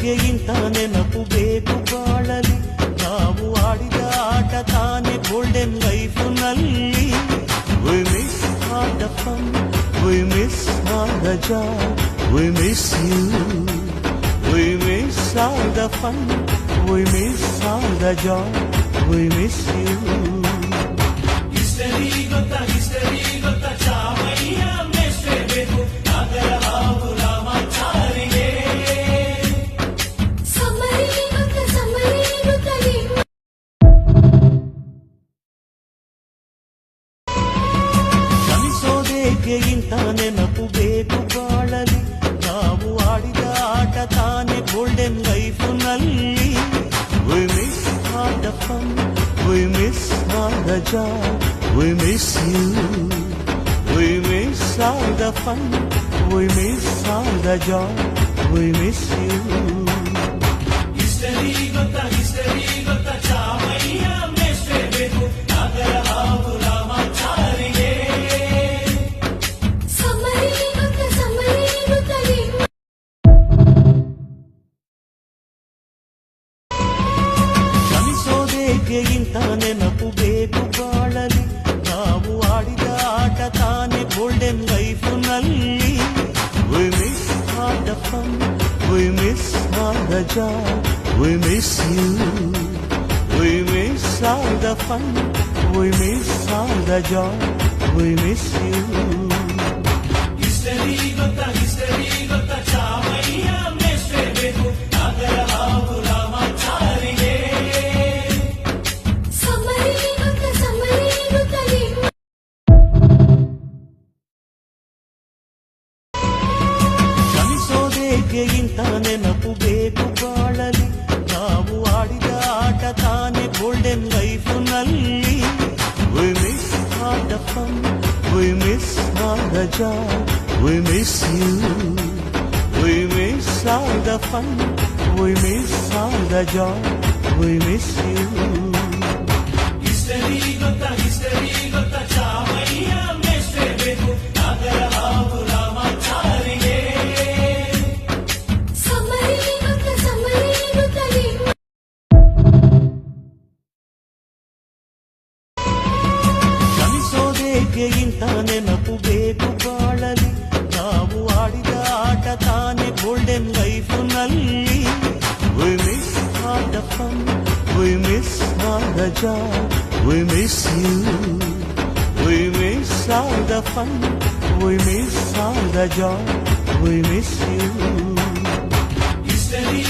ಸೋದೋದೇಕೆ ಇಂಥ ನೆನಪು ಬೇಕು ಬಾಳಲಿ, ನಾವು ಆಡಿದ ಆಟ ತಾನೆ golden ಲೈಫ್ನಲ್ಲಿ. We miss all the fun, we miss all the joy, we miss you. We miss all the fun, we miss all the joy, we miss you. History gotta Chamayya ಮೇಷ್ಟ್ರೆ ಬೇಕು, ನಾಗರ ಹಾವು ರಾಮಾಚಾರಿಗೆ. ಕ್ಷಮಿಸೋದೇಕೆ ಇಂಥ ನೆನಪು ಬೇಕು ಬಾಳಲಿ, ನಾವು ಆಡಿದ ಆಟ ತಾನೆ golden ಲೈಫ್ನಲ್ಲಿ. We miss all the fun, we miss all the joy, we miss you. We miss all the fun, we miss all the joy, we miss you. History gotta Chamayya ಮೇಷ್ಟ್ರೆ ಬೇಕು, ನಾಗರ ಹಾವು ರಾಮಾಚಾರಿಗೆ. ಕ್ಷಮಿಸೋದೇಕೆ ಇಂಥ ನೆನಪು ಬೇಕು ಬಾಳಲಿ, ನಾವು ಆಡಿದ ಆಟ ತಾನೆ golden ಲೈಫ್ನಲ್ಲಿ. We miss all the fun, we miss all the joy, we miss you. We miss all the fun, we miss all the joy, we miss you. History gotta Chamayya ಮೇಷ್ಟ್ರೆ ಬೇಕು, ನಾಗರ ಹಾವು ರಾಮಾಚಾರಿಗೆ. ಕ್ಷಮಿಸೋದೇಕೆ ಇಂಥ ನೆನಪು ಬೇಕು ಬಾಳಲಿ, ನಾವು ಆಡಿದ ಆಟ ತಾನೆ golden ಲೈಫ್ನಲ್ಲಿ. We miss all the fun, we miss all the joy, we miss you. We miss all the fun, we miss all the joy, we miss you. History gotta Chamayya ಮೇಷ್ಟ್ರೆ ಬೇಕು, ನಾಗರ ಹಾವು ರಾಮಾಚಾರಿಗೆ. ಕ್ಷಮಿಸೋದೇಕೆ ಇಂಥ ನೆನಪು ಬೇಕು ಬಾಳಲಿ, ನಾವು ಆಡಿದ ಆಟ ತಾನೆ golden ಲೈಫ್ನಲ್ಲಿ. We miss all the fun, we miss all the joy, we miss you. We miss all the fun, we miss all the joy, we miss you. History